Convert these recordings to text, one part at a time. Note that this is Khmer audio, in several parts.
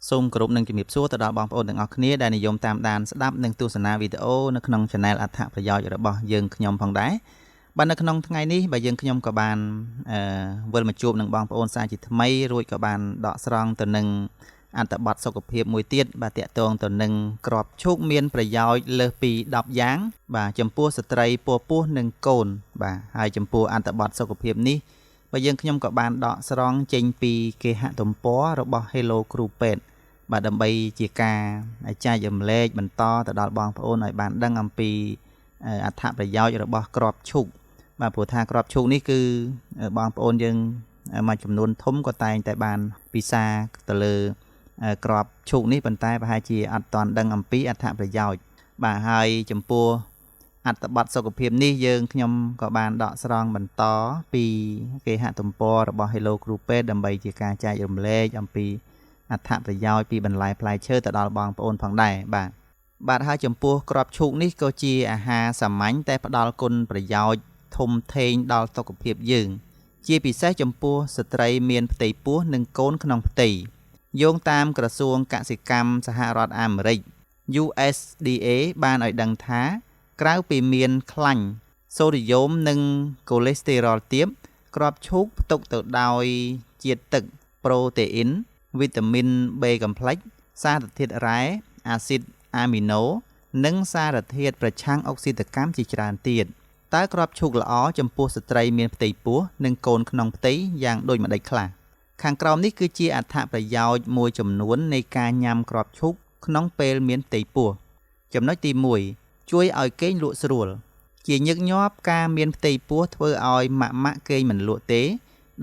សូមគោរពនឹងជំរាបសួរទៅដល់បងប្អូនទាំងអស់គ្នាដែលនិយមតាមដានស្ដាប់និងទស្សនាវីដេអូនៅក្នុង Channel អត្ថប្រយោជន៍របស់យើងខ្ញុំផងដែរបាទនៅក្នុងថ្ងៃនេះបាទយើងខ្ញុំក៏បានវិលមកជួបនឹងបងប្អូនសាជាថ្មីរួចក៏បានដកស្រង់ទៅនឹងអត្ថបទសុខភាពមួយទៀតបាទតាក់ទងទៅនឹងក្របឈូកមានប្រយោជន៍លើសពី10យ៉ាងបាទចំពោះស្ត្រីពពោះនិងកូនបាទហើយចំពោះអត្ថបទសុខភាពនេះបាទយើងខ្ញុំក៏បានដកស្រង់ចេញពីគេហទំព័ររបស់ Hello គ្រូពេទ្យបាទដើម្បីជាការចែករំលែកបន្តទៅដល់បងប្អូនឲ្យបានដឹងអំពីអត្ថប្រយោជន៍របស់ក្របឈូកបាទព្រោះថាក្របឈូកនេះគឺបងប្អូនយើងមួយចំនួនធំក៏តែងតែបានពិសាទៅលើក្របឈូកនេះប៉ុន្តែប្រហែលជាអត់ទាន់ដឹងអំពីអត្ថប្រយោជន៍បាទហើយចំពោះអត្ថបទសុខភាពនេះយើងខ្ញុំក៏បានដកស្រង់បន្តពីគេហទំព័ររបស់ Hello គ្រូពេទ្យដើម្បីជាការចែករំលែកអំពីអត្ថប្រយោជន៍ពីបន្លែផ្លែឈើទៅដល់បងប្អូនផងដែរបាទហើយចំពោះក្របឈូកនេះក៏ជាអាហារសាមញ្ញតែផ្ដល់គុណប្រយោជន៍ធំធេងដល់សុខភាពយើងជាពិសេសចំពោះស្ត្រីមានផ្ទៃពោះនិងកូនក្នុងផ្ទៃយោងតាមក្រសួងកសិកម្មសហរដ្ឋអាមេរិក USDA បានឲ្យដឹងថាក្រៅពីមានខ្លាញ់សូដ្យូមនិងកូលេស្តេរ៉ុលទាបក្របឈូកផ្ទុកទៅដោយជាតិទឹកប្រូតេអ៊ីនវីតាមីន B កំភ្លេចសារធាតុរ៉ែអាស៊ីតអាមីណូនិងសារធាតុប្រឆាំងអុកស៊ីតកម្មជាច្រើនទៀតតើក្របឈូកល្អចំពោះស្ត្រីមានផ្ទៃពោះនិងកូនក្នុងផ្ទៃយ៉ាងដូចម្តេចខ្លះខាងក្រោមនេះគឺជាអត្ថប្រយោជន៍មួយចំនួននៃការញ៉ាំក្របឈូកក្នុងពេលមានផ្ទៃពោះចំណុចទី1ជួយឲ្យគេងលក់ស្រួលជាញឹកញាប់ការមានផ្ទៃពោះធ្វើឲ្យម៉ាក់គេងមិនលក់ទេ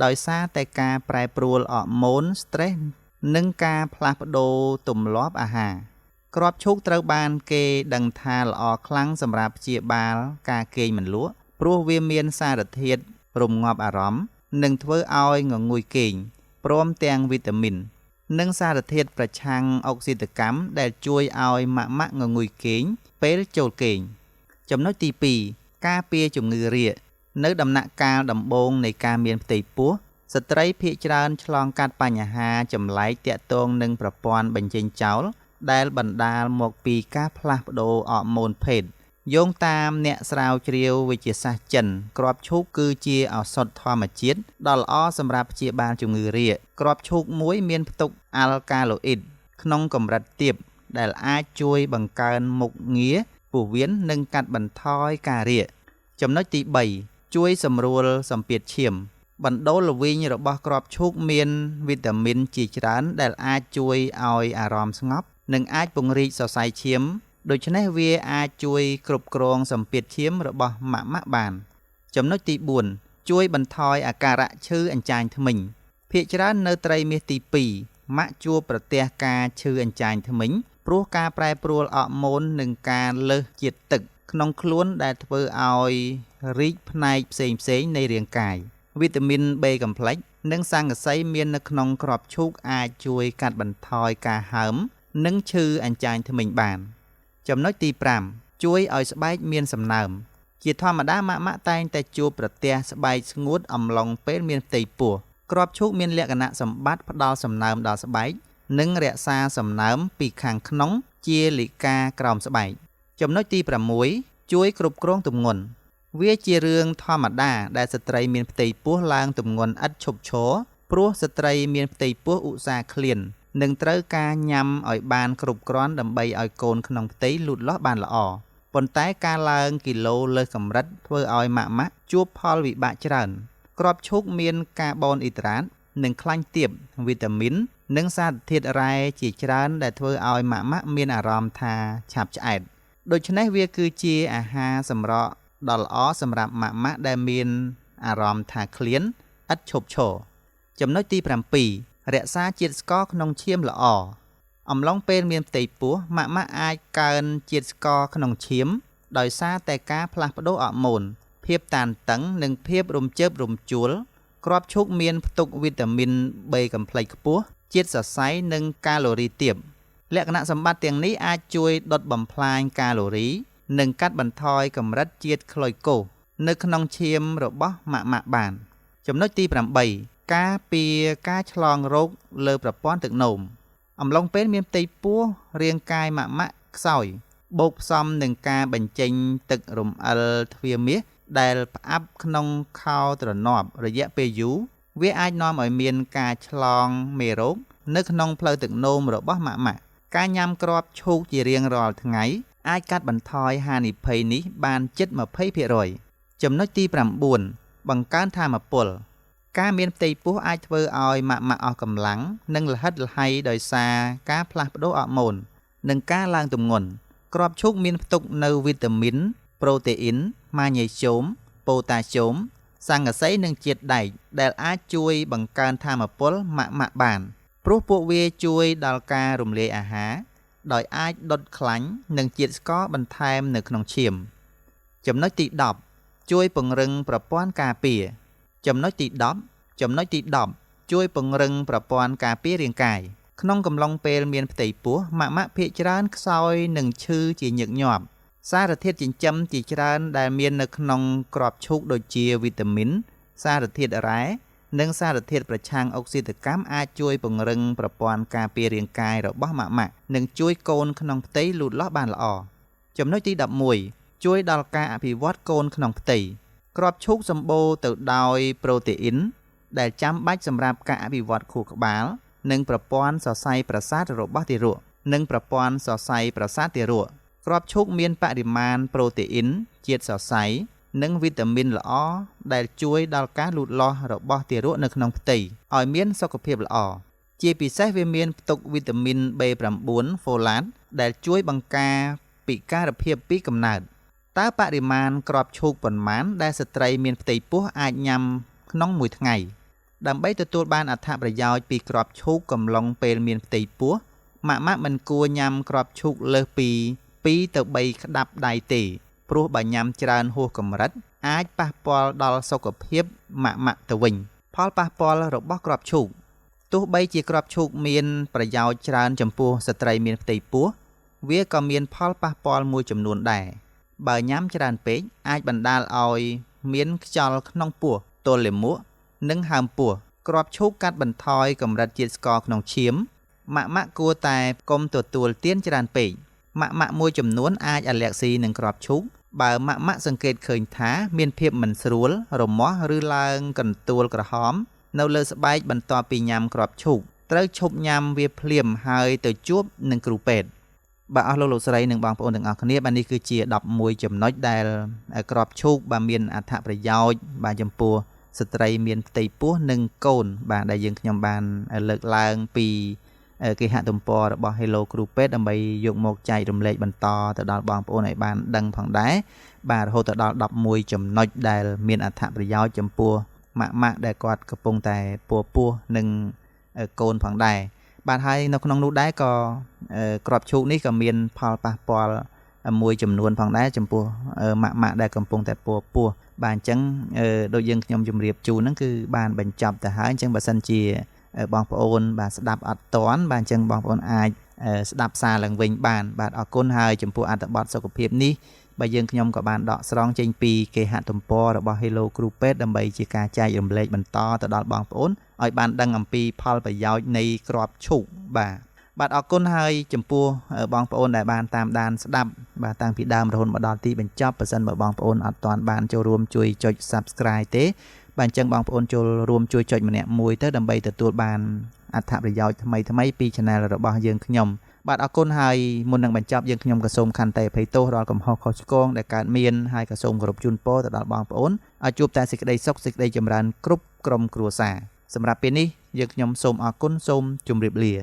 ដោយសារតែការប្រែប្រួលអរម៉ូន stress និងការផ្លាស់ប្ដូរទម្លាប់អាហារក្របឈូកត្រូវបានគេដឹងថាល្អខ្លាំងសម្រាប់ព្យាបាលការគេងមិនលក់ព្រោះវាមានសារធាតុរងាប់អារម្មណ៍និងធ្វើឲ្យងងុយគេងព្រមទាំងវីតាមីននិងសារធាតុប្រឆាំងអុកស៊ីតកម្មដែលជួយឲ្យម៉ាក់ងងុយគេងពេលចូលគេងចំណុចទី2ការពារជំងឺរាគនៅដំណាក់កាលដំបូងនៃការមានផ្ទៃពោះស្ត្រីភាគច្រើនឆ្លងកាត់បញ្ហាចម្លែកទាក់ទងនឹងប្រព័ន្ធបញ្ចេញចោលដែលបណ្ដាលមកពីការផ្លាស់ប្ដូរអរម៉ូនភេទយោងតាមអ្នកស្រាវជ្រាវវិទ្យាសាស្ត្រចិនក្របឈូកគឺជាឱសថធម្មជាតិដ៏ល្អសម្រាប់ព្យាបាលជំងឺរាគក្របឈូកមួយមានផ្ទុកអាល់កាឡូអ៊ីតក្នុងកម្រិតទាបដែលអាចជួយបង្កើនមុខងារពោះវៀននិងកាត់បន្ថយការរាគចំណុចទី3ជួយសម្រួលសម្ពាធឈាមបណ្ដូលល្វីងរបស់ក្របឈូកមានវីតាមីនជាច្រើនដែលអាចជួយឲ្យអារម្មណ៍ស្ងប់និងអាចពង្រីកសរសៃឈាមដូច្នេះវាអាចជួយគ្រប់គ្រងសម្ពាធឈាមរបស់ម៉ាក់បានចំណុចទី4ជួយបន្ថយអាការៈឈឺអញ្ចាញធ្មេញភាគច្រើននៅត្រីមាសទី2ម៉ាក់ជួបប្រទះការឈឺអញ្ចាញធ្មេញព្រោះការប្រែប្រួលអរម៉ូននិងការលើសជាតិទឹកក្នុងខ្លួនដែលធ្វើឲ្យរីកផ្នែកផ្សេងនៃរាងកាយវីតាមីន B កំភ្លេចនិងស័ង្កសីមាននៅក្នុងក្របឈូកអាចជួយកាត់បន្ថយការហើមនិងឈឺអញ្ចាញធ្មេញបានចំណុចទី5ជួយឲ្យស្បែកមានសំណើមជាធម្មតាម៉ាក់តែងតែជួបប្រទះស្បែកស្ងួតអំឡុងពេលមានផ្ទៃពោះក្របឈូកមានលក្ខណៈសម្បត្តិផ្ដល់សំណើមដល់ស្បែកនិងរក្សាសំណើមពីខាងក្នុងជាលិកាក្រោមស្បែកចំណុចទី6ជួយគ្រប់គ្រងទម្ងន់វាជារឿងធម្មតាដែលស្ត្រីមានផ្ទៃពោះឡើងទម្ងន់ឥតឈប់ឈរព្រោះស្ត្រីមានផ្ទៃពោះឧស្សាហ៍ឃ្លាននិងត្រូវការញ៉ាំឲ្យបានគ្រប់គ្រាន់ដើម្បីឲ្យកូនក្នុងផ្ទៃលូតលាស់បានល្អប៉ុន្តែការឡើងគីឡូលើសកម្រិតធ្វើឲ្យម៉ាក់ជួបផលវិបាកច្រើនក្របឈូកមានកាបូនអ៊ីដ្រាតនិងខ្លាញ់ទាបវីតាមីននិងសារធាតុរ៉ែជាច្រើនដែលធ្វើឲ្យម៉ាក់មានអារម្មណ៍ថាឆាប់ឆ្អែតដូច្នេះវាគឺជាអាហារសម្រក់ដ៏ល្អសម្រាប់ម៉ាក់ដែលមានអារម្មណ៍ថាឃ្លានឥតឈប់ឈរចំណុចទី7រក្សាជាតិស្ករក្នុងឈាមល្អអំឡុងពេលមានផ្ទៃពោះម៉ាក់អាចកើនជាតិស្ករក្នុងឈាមដោយសារតែការផ្លាស់ប្ដូរអរម៉ូនភាពតានតឹងនិងភាពរំជើបរំជួលក្របឈូកមានផ្ទុកវីតាមីន B កំភ្លេចខ្ពស់ជាតិសរសៃនិងកាឡូរីទាបលក្ខណៈសម្បត្តិទាំងនេះអាចជួយដុតបំផ្លាញកាឡូរីនិងកាត់បន្ថយកម្រិតជាតិក្លូកូសនៅក្នុងឈាមរបស់ម៉ាក់បានចំណុចទី8ការពារការឆ្លងរោគលើប្រព័ន្ធទឹកនោម អំឡុងពេលមានផ្ទៃពោះរាងកាយម៉ាក់ខ្សោយបូកផ្សំនឹងការបញ្ចេញទឹករំអិលទ្វារមាសដែលផ្អាប់ក្នុងខោទ្រនាប់រយៈពេលយូរវាអាចនាំឲ្យមានការឆ្លងមេរោគនៅក្នុងផ្លូវទឹកនោមរបស់ម៉ាក់ការញ៉ាំគ្រាប់ឈូកជារៀងរាល់ថ្ងៃអាចកាត់បន្ថយហានិភ័យនេះបានជិត 20% ចំណុចទី9បង្កើនថាមពលការមានផ្ទៃពោះអាចធ្វើឲ្យម៉ាក់អស់កម្លាំងនិងល្ហិតល្ហៃដោយសារការផ្លាស់ប្ដូរអរម៉ូននិងការឡើងទម្ងន់គ្រាប់ឈូកមានផ្ទុកនៅវីតាមីនប្រូតេអ៊ីនម៉ាញ៉េស្យូមប៉ូតាស្យូមស័ង្កសីនិងជាតិដែកដែលអាចជួយបង្កើនថាមពលម៉ាក់បានព្រោះពួកវាជួយដល់ការរំលាយអាហារដោយអាចដុតខ្លាញ់និងជាតិស្ករបន្ថែមនៅក្នុងឈាមចំណុចទី10ជួយពង្រឹងប្រព័ន្ធការពារចំណុចទី10ជួយពង្រឹងប្រព័ន្ធការពាររាងកាយក្នុងកំឡុងពេលមានផ្ទៃពោះម៉ាក់ភាគច្រើនខ្សោយនិងឈឺជាញឹកញាប់សារធាតុចិញ្ចឹមជាច្រើនដែលមាននៅក្នុងគ្រាប់ឈូកដូចជាវីតាមីនសារធាតុរ៉ែនិងសារធាតុប្រឆាំងអុកស៊ីតកម្មអាចជួយពង្រឹងប្រព័ន្ធការពាររាងកាយរបស់ម៉ាក់និងជួយកូនក្នុងផ្ទៃលូតលាស់បានល្អចំណុចទី11ជួយដល់ការអភិវឌ្ឍកូនក្នុងផ្ទៃគ្រាប់ឈូកសម្បូរទៅដោយប្រូតេអ៊ីនដែលចាំបាច់សម្រាប់ការអភិវឌ្ឍខួរក្បាលនិងប្រព័ន្ធសរសៃប្រសាទរបស់ទារកគ្រាប់ឈូកមានបរិមាណប្រូតេអ៊ីនជាតិសរសៃនិងវីតាមីនល្អដែលជួយដល់ការលូតលាស់របស់ទារកនៅក្នុងផ្ទៃឲ្យមានសុខភាពល្អជាពិសេសវាមានផ្ទុកវីតាមីន B9 ហ្វូឡាតដែលជួយបង្ការពិការភាពពីកំណើតតើបរិមាណគ្រាប់ឈូកប៉ុន្មានដែលស្ត្រីមានផ្ទៃពោះអាចញ៉ាំក្នុងមួយថ្ងៃដើម្បីទទួលបានអត្ថប្រយោជន៍ពីគ្រាប់ឈូកកំឡុងពេលមានផ្ទៃពោះម៉ាក់មិនគួរញ៉ាំគ្រាប់ឈូកលើសពី2ទៅ3ក្តាប់ដៃទេព្រោះបើញ៉ាំច្រើនហួសកម្រិតអាចប៉ះពាល់ដល់សុខភាពម៉ាក់ទៅវិញផលប៉ះពាល់របស់គ្រាប់ឈូកទោះបីជាគ្រាប់ឈូកមានប្រយោជន៍ច្រើនចំពោះស្ត្រីមានផ្ទៃពោះវាក៏មានផលប៉ះពាល់មួយចំនួនដែរបើញ៉ាំច្រើនពេកអាចបណ្ដាលឲ្យមានខ្យល់ក្នុងពោះទល់លាមកនិងហើមពោះគ្រាប់ឈូកកាត់បន្ថយកម្រិតជាតិស្ករក្នុងឈាមម៉ាក់គួរតែកុំទទួលទានច្រើនពេកម៉ាក់មួយចំនួនអាចអាឡែកស៊ីនឹងគ្រាប់ឈូកបើម៉ាក់សង្កេតឃើញថាមានភាពមិនស្រួលរមាស់ឬឡើងកន្ទួលក្រហមនៅលើស្បែកបន្ទាប់ពីញ៉ាំគ្រាប់ឈូកត្រូវឈប់ញ៉ាំវាភ្លាមហើយទៅជួបនឹងគ្រូពេទ្យបាទអស់លោកស្រីនិងបងប្អូនទាំងអស់គ្នាបាទនេះគឺជា11ចំណុចដែលគ្រាប់ឈូកបាទមានអត្ថប្រយោជន៍បាទចំពោះស្ត្រីមានផ្ទៃពោះនិងកូនបាទដែលយើងខ្ញុំបានលើកឡើងពីគេហទំព័ររបស់ Hello គ្រូពេទ្យដើម្បីយកមកចែករំលែកបន្តទៅដល់បងប្អូនឲ្យបានដឹងផងដែរបាទរហូតដល់11ចំណុចដែលមានអត្ថប្រយោជន៍ចំពោះម៉ាក់ដែលគាត់កំពុងតែពោះនិងកូនផងដែរបាទហើយនៅក្នុងនោះដែរក៏គ្រាប់ឈូកនេះក៏មានផលប៉ះពាល់មួយចំនួនផងដែរចំពោះម៉ាក់ដែលកំពុងតែពោះបាទអញ្ចឹងដូចយើងខ្ញុំជម្រាបជូនហ្នឹងគឺបានបញ្ចប់ទៅហើយអញ្ចឹងបើសិនជាបងប្អូនបាទស្ដាប់អត់តាន់បាទអញ្ចឹងបងប្អូនអាចស្ដាប់សារឡើងវិញបានបាទអរគុណហើយចំពោះអត្ថបទសុខភាពនេះបាទយើងខ្ញុំក៏បានដកស្រង់ចេញពីគេហទំព័ររបស់ Hello គ្រូពេទ្យដើម្បីជាការចែករំលែកបន្តទៅដល់បងប្អូនឲ្យបានដឹងអំពីផលប្រយោជន៍នៃគ្រាប់ឈូកបាទអរគុណហើយចំពោះបងប្អូនដែលបានតាមដានស្ដាប់បាទតាំងពីដើមរហូតមកដល់ទីបញ្ចប់បើសិនបើបងប្អូនអត់ទាន់បានចូលរួមជួយចុច Subscribe ទេបាទអញ្ចឹងបងប្អូនចូលរួមជួយចុចម្នាក់មួយទៅដើម្បីទទួលបានអត្ថប្រយោជន៍ថ្មីពី Channel របស់យើងខ្ញុំបាទអរគុណហើយមុននឹងបញ្ចប់យើងខ្ញុំក៏សូមខន្តីអភ័យទោសរាល់កំហុសខុសឆ្គងដែលកើតមានហើយក៏សូមគោរពជូនពរទៅដល់បងប្អូនឲ្យជួបតែសេចក្តីសុខសេចក្តីចម្រើនគ្រប់ក្រុមគ្រួសារសម្រាប់ពេលនេះយើងខ្ញុំសូមអរគុណសូមជម្រាបលា